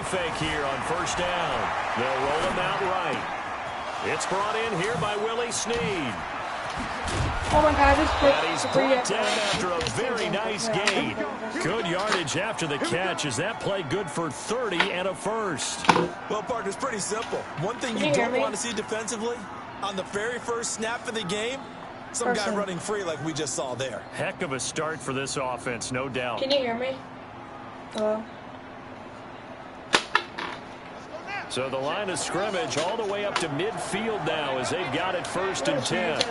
fake here on first down. They'll roll him out right. It's brought in here by Willie Snead. Oh my God, this and he's brought down after a very nice gain. Good yardage after the catch. Is that play good for 30 and a first? Well, partner, it's pretty simple. One thing you don't want to see defensively, on the very first snap of the game, some guy running free like we just saw there. Heck of a start for this offense, no doubt. Can you hear me? Hello? So the line of scrimmage all the way up to midfield now as they've got it 1st and 10.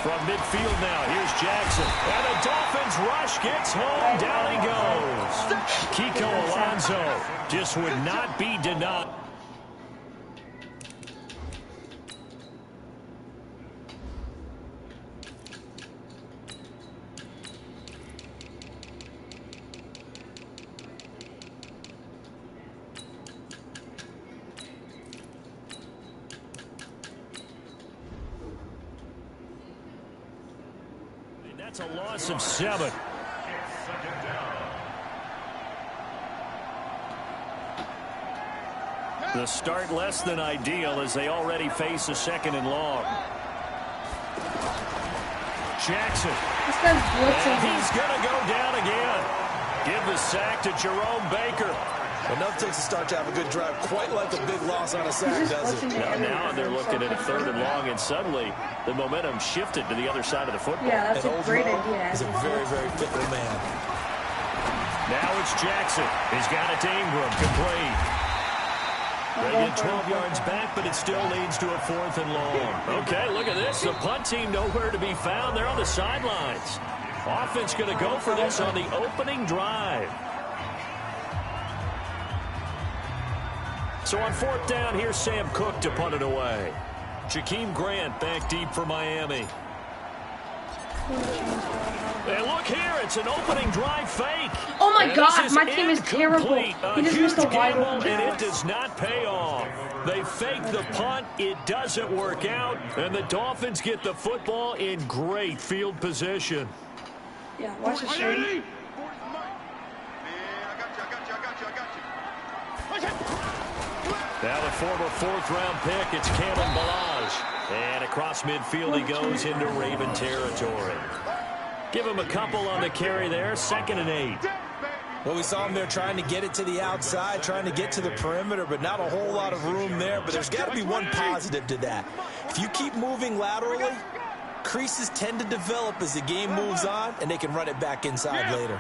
From midfield now, here's Jackson. And the Dolphins rush gets home. Down he goes. Kiko Alonso just would not be denied. That's a loss of 7. The start less than ideal as they already face a 2nd and long. Jackson. And he's going to go down again. Give the sack to Jerome Baker. Enough takes a start to have a good drive, quite like a big loss on a sack, does it? Now they're looking at a 3rd and long, and suddenly the momentum shifted to the other side of the football. Yeah, that's a great idea. He's a very, very fickle man. Now it's Jackson. He's got it to Ingram, complete. They get 12 yards back, but it still leads to a 4th and long. Okay, look at this. The punt team nowhere to be found. They're on the sidelines. Offense going to go for this on the opening drive. So on 4th down, here's Sam Cook to punt it away. Jakeem Grant back deep for Miami. And look here, it's an opening drive fake. Oh my God, my team is terrible. He just missed a wide open and it does not pay off. They fake the punt, it doesn't work out, and the Dolphins get the football in great field position. Yeah, watch the stream. Now the former 4th-round pick, it's Cameron Balaj. And across midfield he goes into Raven territory. Give him a couple on the carry there, 2nd and 8. Well, we saw him there trying to get it to the outside, trying to get to the perimeter, but not a whole lot of room there. But there's got to be one positive to that. If you keep moving laterally, creases tend to develop as the game moves on, and they can run it back inside later.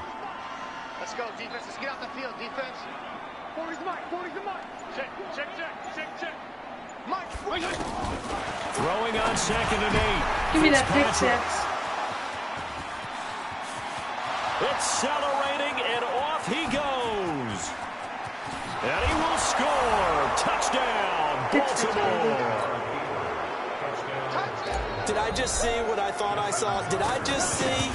Let's go, defense. Let's get out the field, defense. 40's the mic. 40's the mic. Check. Mike. Throwing on 2nd and 8. Give me that pick 6. Accelerating, and off he goes. And he will score. Touchdown, Baltimore. Did I just see what I thought I saw? Did I just see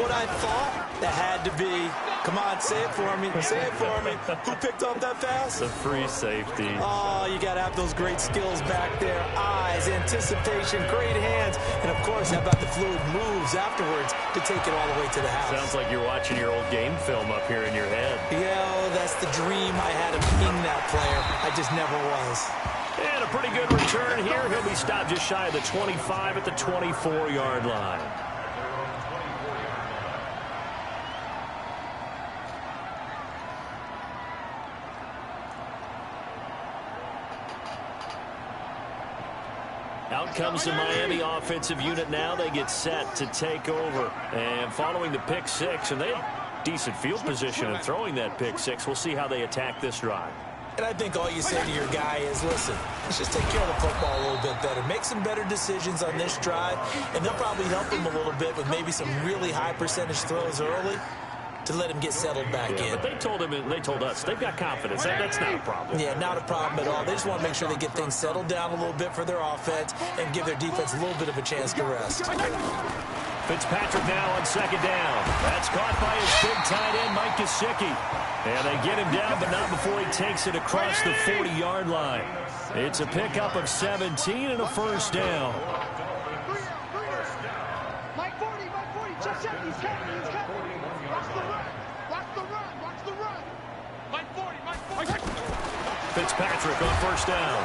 what I thought? That had to be. Come on, say it for me. Say it for me. Who picked up that pass? The free safety. Oh, you got to have those great skills back there. Eyes, anticipation, great hands. And, of course, how about the fluid moves afterwards to take it all the way to the house? Sounds like you're watching your old game film up here in your head. Yeah, that's the dream I had of being that player. I just never was. And a pretty good return here. He'll be stopped just shy of the 25 at the 24-yard line. Out comes the Miami offensive unit now. They get set to take over. And following the pick 6, and they have decent field position in throwing that pick 6. We'll see how they attack this drive. And I think all you say to your guy is, listen, let's just take care of the football a little bit better. Make some better decisions on this drive, and they'll probably help him a little bit with maybe some really high percentage throws early to let him get settled back in. But they told us, they've got confidence. That's not a problem. Yeah, not a problem at all. They just want to make sure they get things settled down a little bit for their offense and give their defense a little bit of a chance to rest. Fitzpatrick now on 2nd down. That's caught by his big tight end, Mike Gesicki. And they get him down, but not before he takes it across the 40-yard line. It's a pickup of 17 and a first down. Mike 40, check. He's coming. Watch the run. Watch the run. Fitzpatrick on first down.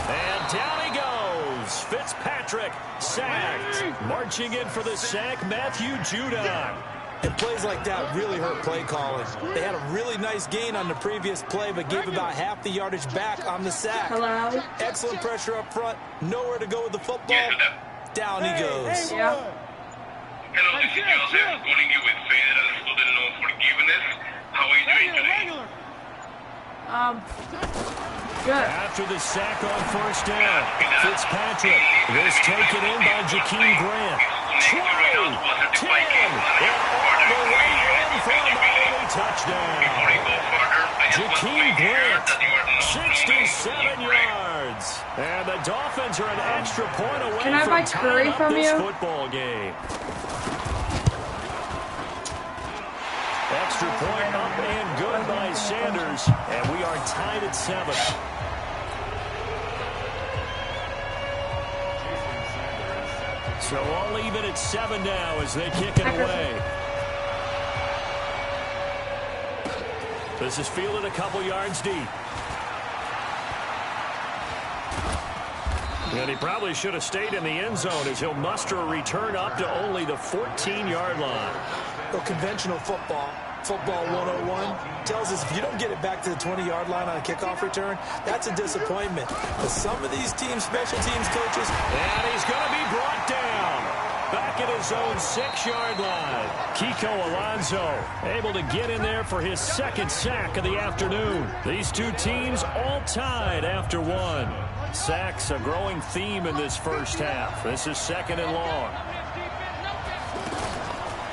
And down he goes. Fitzpatrick sacked. Marching in for the sack, Matthew Judon. And plays like that really hurt play calling. They had a really nice gain on the previous play, but gave about half the yardage back on the sack. Hello? Excellent pressure up front. Nowhere to go with the football. Down he goes. Yeah. Hello, this is Joseph, calling you with Federal Student Loan Forgiveness. How are you doing today? Good. After the sack on first down, Fitzpatrick was taken in by Jakeem Grant. 12, 10, and all the way in for a Miami touchdown. Jakeem Grant, 67 yards. And the Dolphins are an extra point away Can I buy from Curry tying up from this you? football game. Extra point up and good by Sanders, and we are tied at 7. So all even at 7 now as they kick it away. This is fielded a couple yards deep. And he probably should have stayed in the end zone as he'll muster a return up to only the 14-yard line. Well, conventional football 101, tells us if you don't get it back to the 20-yard line on a kickoff return, that's a disappointment. But some of these teams, special teams coaches... And he's going to be brought down. Back at his own 6-yard line. Kiko Alonso able to get in there for his second sack of the afternoon. These two teams all tied after 1. Sacks a growing theme in this first half. This is 2nd and long.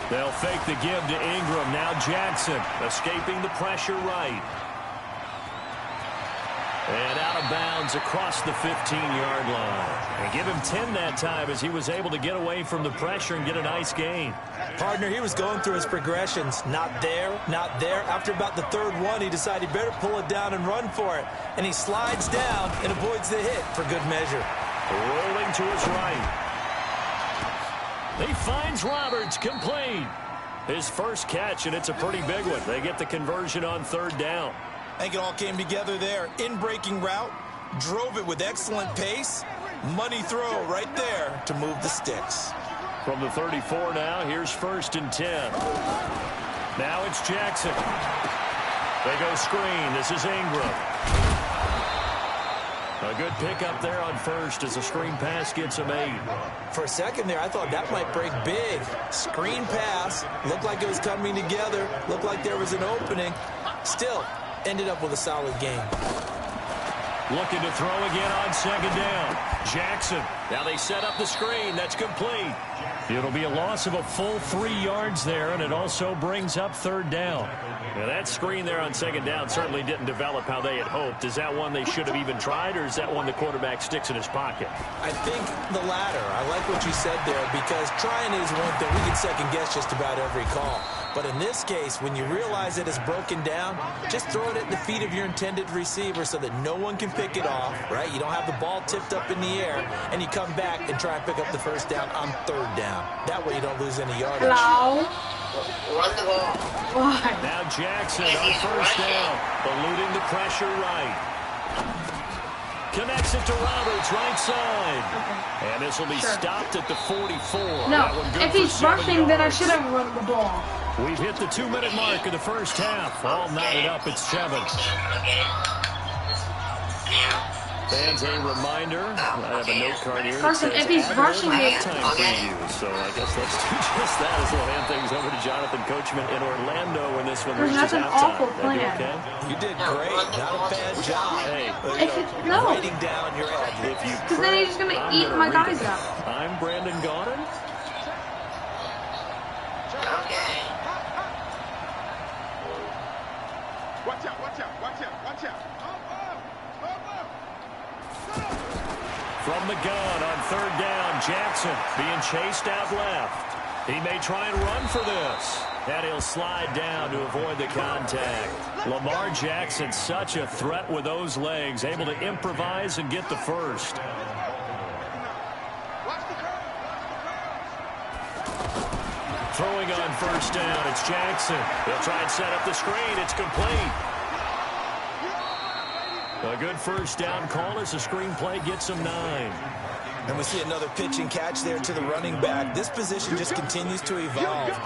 They'll fake the give to Ingram. Now Jackson escaping the pressure right. And out of bounds across the 15-yard line. And give him 10 that time as he was able to get away from the pressure and get a nice gain. Partner, he was going through his progressions. Not there, not there. After about the third one, he decided he better pull it down and run for it. And he slides down and avoids the hit for good measure. Rolling to his right. He finds Roberts complete. His first catch, and it's a pretty big one. They get the conversion on 3rd down. I think it all came together there. In-breaking route, drove it with excellent pace. Money throw right there to move the sticks. From the 34 now, here's 1st and 10. Now it's Jackson. They go screen. This is Ingram. A good pickup there on first as the screen pass gets him 8. For a second there, I thought that might break big. Screen pass. Looked like it was coming together. Looked like there was an opening. Still, ended up with a solid game. Looking to throw again on 2nd down. Jackson. Now they set up the screen. That's complete. It'll be a loss of a full 3 yards there, and it also brings up 3rd down. Now that screen there on 2nd down certainly didn't develop how they had hoped. Is that one they should have even tried, or is that one the quarterback sticks in his pocket? I think the latter. I like what you said there, because trying is one thing. We can second guess just about every call. But in this case, when you realize it is broken down, just throw it at the feet of your intended receiver so that no one can pick it off, right? You don't have the ball tipped up in the air, and you come back and try and pick up the 1st down on 3rd down. That way you don't lose any yardage. Hello? Run the ball. Why? Now Jackson on 1st down, eluding the pressure right. Connects it to Roberts, right side. Okay. And this will be stopped at the 44. No, if he's rushing, then I should have run the ball. We've hit the 2-minute mark of the first half. All knotted up at 7. Fans, a reminder, I have a note card here. Carson, if he's rushing it. Halftime preview, so I guess let's do just that as we'll hand things over to Jonathan Coachman in Orlando when this one reaches That's an halftime. awful plan. Okay? You did great. Not a bad job. Hey, No. Writing down your ad. if you Because then he's going to eat my guys up. I'm Brandon Gaudin. Okay. Watch out, watch out, watch out, watch out. From the gun on 3rd down, Jackson being chased out left. He may try and run for this. And he'll slide down to avoid the contact. Lamar Jackson, such a threat with those legs, able to improvise and get the first. Throwing on 1st down, it's Jackson. He'll try and set up the screen. It's complete. A good first down call as the screenplay gets him 9. And we see another pitch and catch there to the running back. This position just continues to evolve.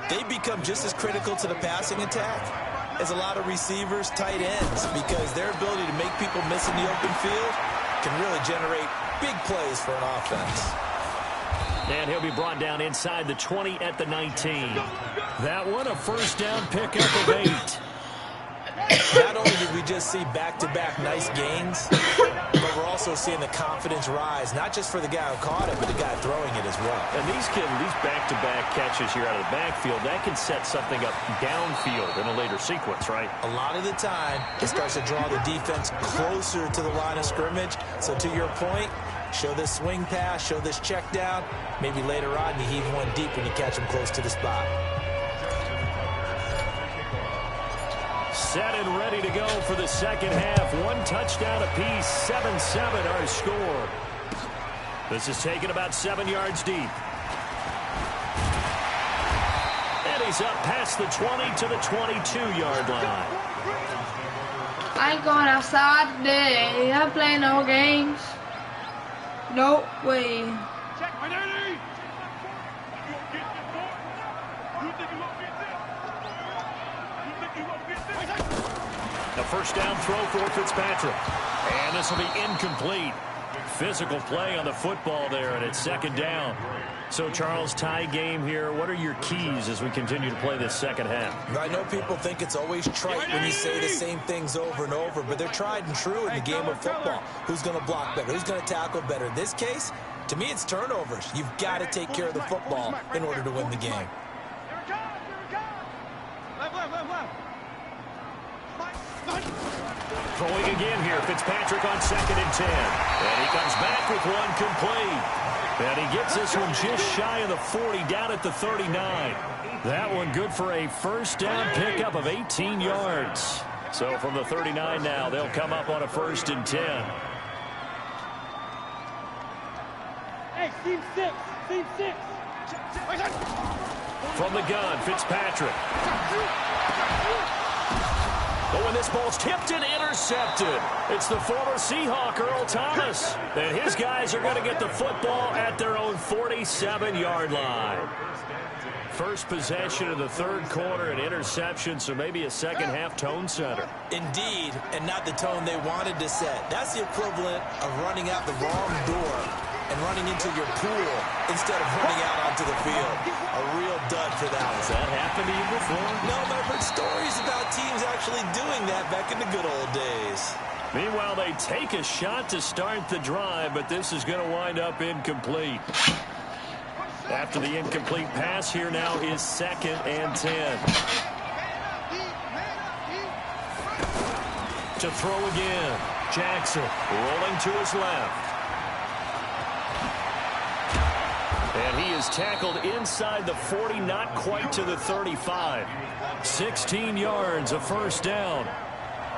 They become just as critical to the passing attack as a lot of receivers, tight ends, because their ability to make people miss in the open field can really generate big plays for an offense. And he'll be brought down inside the 20 at the 19. That one, a first down pickup of 8. Not only did we just see back-to-back nice gains, but we're also seeing the confidence rise, not just for the guy who caught it, but the guy throwing it as well. And these back-to-back catches here out of the backfield, that can set something up downfield in a later sequence, right? A lot of the time, it starts to draw the defense closer to the line of scrimmage. So to your point, show this swing pass, show this check down. Maybe later on you heave one deep when you catch him close to the spot. Set and ready to go for the second half. One touchdown apiece, 7-7 our score. This is taken about 7 yards deep. And he's up past the 20 to the 22-yard line. I ain't going outside today. I play no games. No way. A first down throw for Fitzpatrick. And this will be incomplete. Physical play on the football there, and it's second down. So, Charles, tie game here. What are your keys as we continue to play this second half? I know people think it's always trite when you say the same things over and over, but they're tried and true in the game of football. Who's going to block better? Who's going to tackle better? In this case, to me, it's turnovers. You've got to take care of the football in order to win the game. Throwing again here, Fitzpatrick on 2nd and 10. And he comes back with one complete. And he gets this one just shy of the 40, down at the 39. That one good for a first down pickup of 18 yards. So from the 39 now, they'll come up on a 1st and 10. Hey, team 6, team 6. From the gun, Fitzpatrick. But when this ball's tipped and intercepted, it's the former Seahawk, Earl Thomas. And his guys are going to get the football at their own 47-yard line. First possession of the third quarter, an interception, so maybe a second-half tone setter. Indeed, and not the tone they wanted to set. That's the equivalent of running out the wrong door and running into your pool instead of running out onto the field. A real dud for that one. Has that happened to you before? No, but I've heard stories about teams actually doing that back in the good old days. Meanwhile, they take a shot to start the drive, but this is going to wind up incomplete. After the incomplete pass, here now is 2nd and 10. To throw again, Jackson rolling to his left. And he is tackled inside the 40, not quite to the 35. 16 yards, a first down.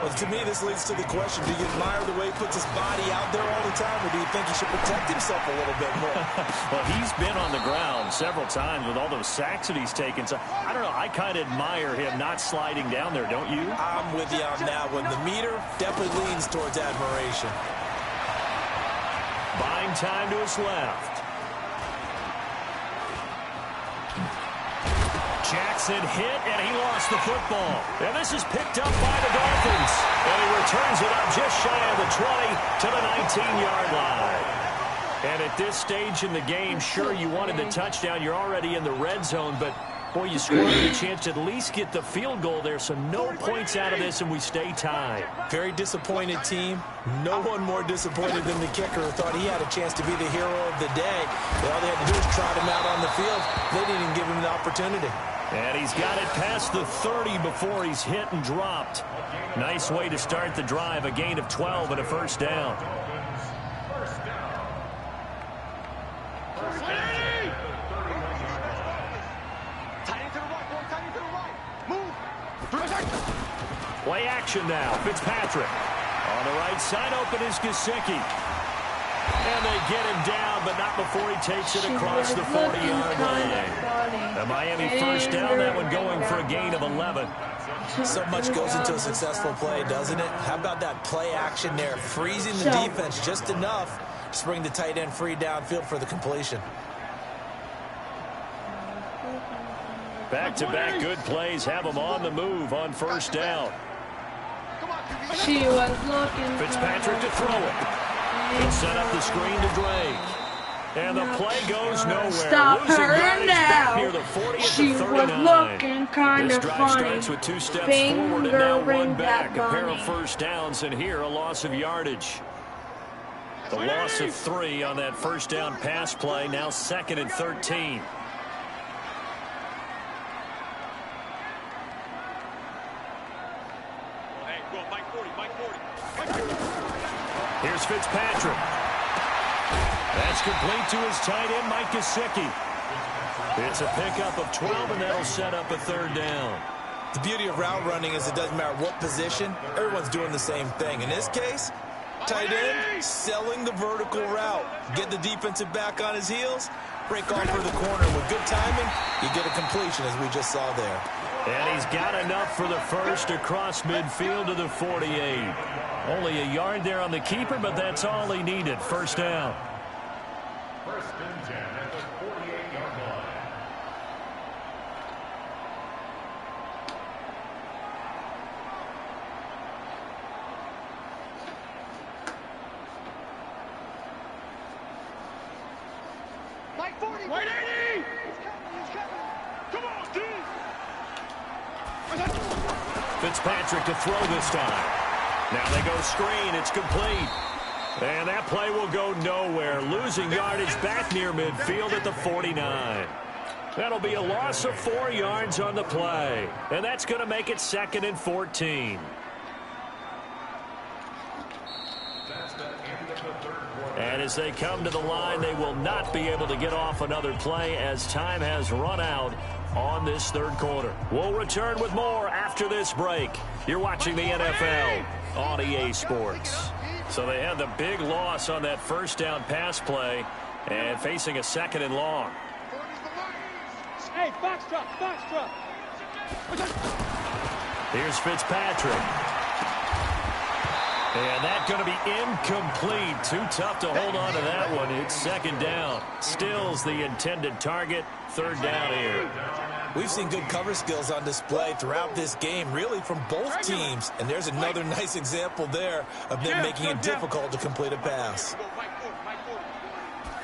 Well, to me, this leads to the question, do you admire the way he puts his body out there all the time, or do you think he should protect himself a little bit more? Well, he's been on the ground several times with all those sacks that he's taken. So, I don't know, I kind of admire him not sliding down there, don't you? I'm with you on that one. The meter definitely leans towards admiration. Buying time to his left. Jackson hit, and he lost the football. And this is picked up by the Dolphins. And he returns it up just shy of the 20 to the 19-yard line. And at this stage in the game, sure, you wanted the touchdown. You're already in the red zone, but, boy, you scored a chance to at least get the field goal there, so no points out of this, and we stay tied. Very disappointed team. No one more disappointed than the kicker who thought he had a chance to be the hero of the day. All they had to do was trot him out on the field. They didn't even give him the opportunity. And he's got it past the 30 before he's hit and dropped. Nice way to start the drive, a gain of 12 and a first down. Play action now. Fitzpatrick. On the right side, open is Gesicki. And And they get him down, but not before he takes it across the 40-yard line. The Miami first down, that one going for a gain of 11. So much goes into a successful play, doesn't it? How about that play action there, freezing the defense just enough to bring the tight end free downfield for the completion. Back-to-back good plays have them on the move on first down. She was looking. Fitzpatrick to throw it. He'll set up the screen to Drake. And the play goes nowhere. Stop her now. Near the 40 she to was looking kind of funny. Starts with 2 steps forward and now 1 back. A pair of first downs, and here a loss of yardage. The loss of 3 on that first down pass play. Now 2nd and 13. Here's Fitzpatrick. That's complete to his tight end, Mike Gesicki. It's a pickup of 12, and that'll set up a 3rd down. The beauty of route running is it doesn't matter what position, everyone's doing the same thing. In this case, tight end selling the vertical route. Get the defensive back on his heels, break off for the corner. With good timing, you get a completion, as we just saw there. And he's got enough for the first across midfield to the 48. Only a yard there on the keeper, but that's all he needed. First down. First and 10 at the 48-yard line. Mike 40. 180. He's coming. Come on, dude. Fitzpatrick to throw this time. Now they go screen. It's complete. And that play will go nowhere. Losing yardage back near midfield at the 49. That'll be a loss of 4 yards on the play. And that's going to make it 2nd and 14. And as they come to the line, they will not be able to get off another play as time has run out on this 3rd quarter. We'll return with more after this break. You're watching the NFL on EA Sports. So they had the big loss on that first down pass play and facing a 2nd and long. Hey, foxtrot, foxtrot. Here's Fitzpatrick. And that's going to be incomplete. Too tough to hold on to that one. It's 2nd down. Still's the intended target. 3rd down here. We've seen good cover skills on display throughout this game, really from both teams. And there's another nice example there of them making it difficult to complete a pass.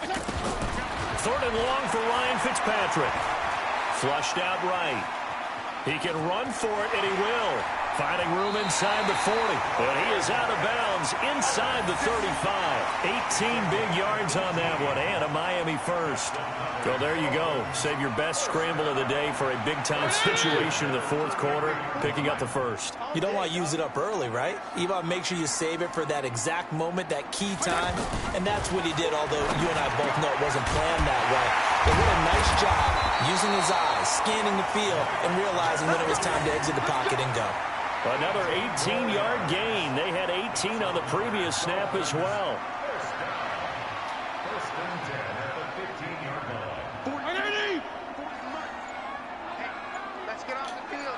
3rd and long for Ryan Fitzpatrick. Flushed out right. He can run for it, and he will. Finding room inside the 40. But he is out of bounds inside the 35. 18 big yards on that one, and a Miami first. Well, there you go. Save your best scramble of the day for a big-time situation in the 4th quarter, picking up the first. You don't want to use it up early, right? You want to make sure you save it for that exact moment, that key time. And that's what he did, although you and I both know it wasn't planned that way. But what a nice job using his eyes, scanning the field, and realizing when it was time to exit the pocket and go. Another 18-yard gain. They had 18 on the previous snap as well. First and 10 at the 15-yard line. 180. Hey, let's get off the field.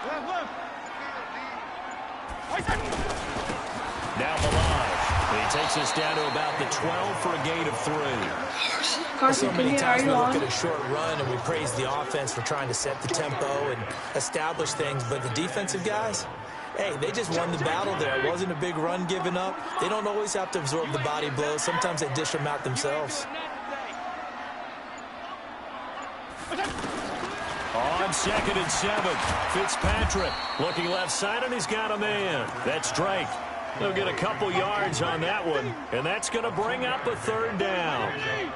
Now Balaj. He takes us down to about the 12 for a gain of 3. So many times we look at a short run and we praise the offense for trying to set the tempo and establish things, but the defensive guys, hey, they just won the battle there. It wasn't a big run given up. They don't always have to absorb the body blows. Sometimes they dish them out themselves. On 2nd and 7, Fitzpatrick looking left side, and he's got a man. That's Drake. They'll get a couple yards on that one, and that's going to bring up a 3rd down.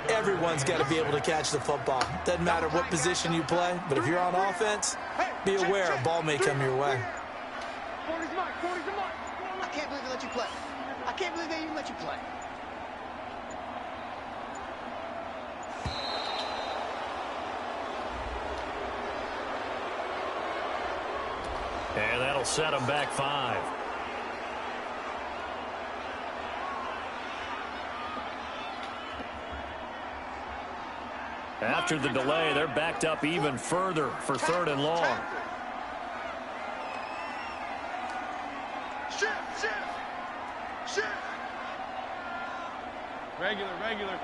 Everyone's got to be able to catch the football. Doesn't matter what position you play, but if you're on offense, be aware a ball may come your way. 40's mine. 40's mine. I can't believe they let you play. I can't believe they even let you play. And that'll set them back 5. After the delay, they're backed up even further for 3rd and long. Shift. Regular.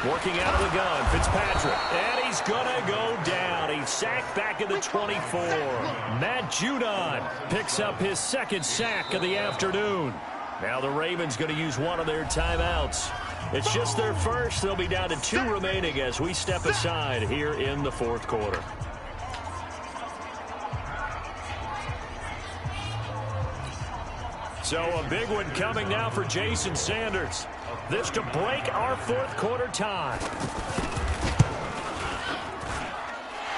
Working out of the gun, Fitzpatrick. And he's going to go down. He's sacked back at the 24. Matt Judon picks up his 2nd sack of the afternoon. Now the Ravens going to use one of their timeouts. It's just their first. They'll be down to 2 remaining as we step aside here in the 4th quarter. So a big one coming now for Jason Sanders. This to break our 4th quarter tie.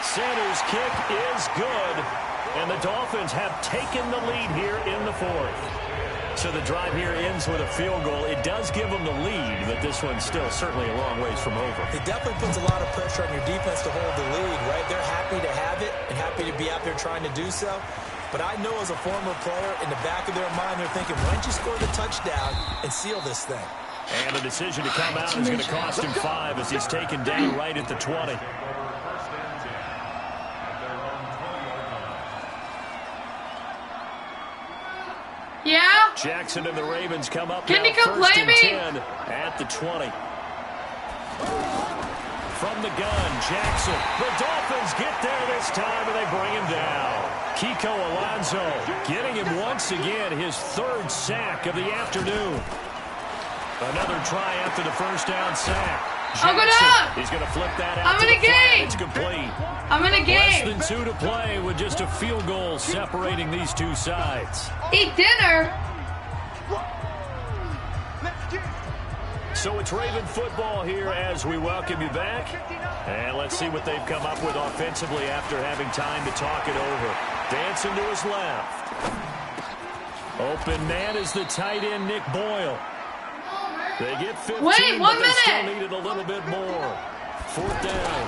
Sanders' kick is good, and the Dolphins have taken the lead here in the 4th. So the drive here ends with a field goal. It does give them the lead, but this one's still certainly a long ways from over. It definitely puts a lot of pressure on your defense to hold the lead, right? They're happy to have it and happy to be out there trying to do so. But I know as a former player, in the back of their mind, they're thinking, why don't you score the touchdown and seal this thing? And the decision to come out is going to cost him 5 as he's taken down right at the 20. Yeah? Jackson and the Ravens come up Can now you come 1st play and me? 10 at the 20. From the gun, Jackson. The Dolphins get there this time, and they bring him down. Kiko Alonso getting him once again his 3rd sack of the afternoon. Another try after the 1st down sack. Jackson, he's going to flip that out. I'm in a game. It's complete. I'm in a game. Less than 2 to play with just a field goal separating these two sides. Eat dinner. So it's Raven football here as we welcome you back. And let's see what they've come up with offensively after having time to talk it over. Dancing to his left. Open man is the tight end, Nick Boyle. They get 15, Wait, 1 but they minute. still needed a little bit more. 4th down.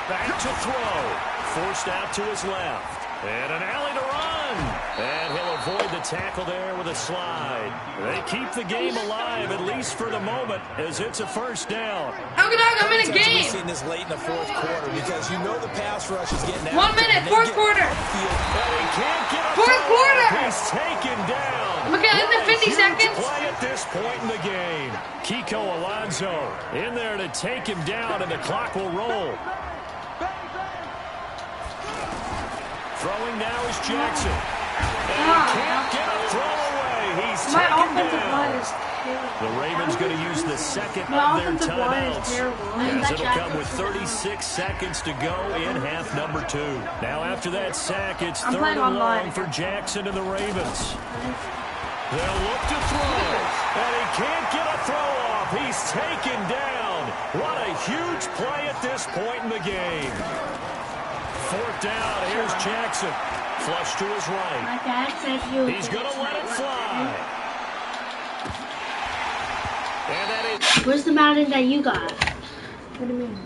Back to throw. Forced out to his left. And an alley to run. And he'll avoid the tackle there with a slide. They keep the game alive, at least for the moment, as it's a 1st down. I'm in a We've game. seen this late in the 4th quarter because you know the pass rush is getting out. 1 minute, 4th quarter. And he can't get a 4th throw. quarter. He's taken down. Look at it, What a 50 huge seconds. play at this point in the game. Kiko Alonso in there to take him down, and the clock will roll. Throwing now is Jackson. And he can't get a throw away. He's My taken offensive line down. is terrible. The Ravens going to use the 2nd My of their offensive line is timeouts, terrible. as it'll come with 36 seconds to go in half number 2. Now after that sack, it's I'm 3rd playing and long online. for Jackson and the Ravens. They'll look to throw, and he can't get a throw off. He's taken down. What a huge play at this point in the game. 4th down, here's Jackson. Flush to his right. My dad said you. He's going to let it fly. And that is... Where's the mountain that you got? What do you mean?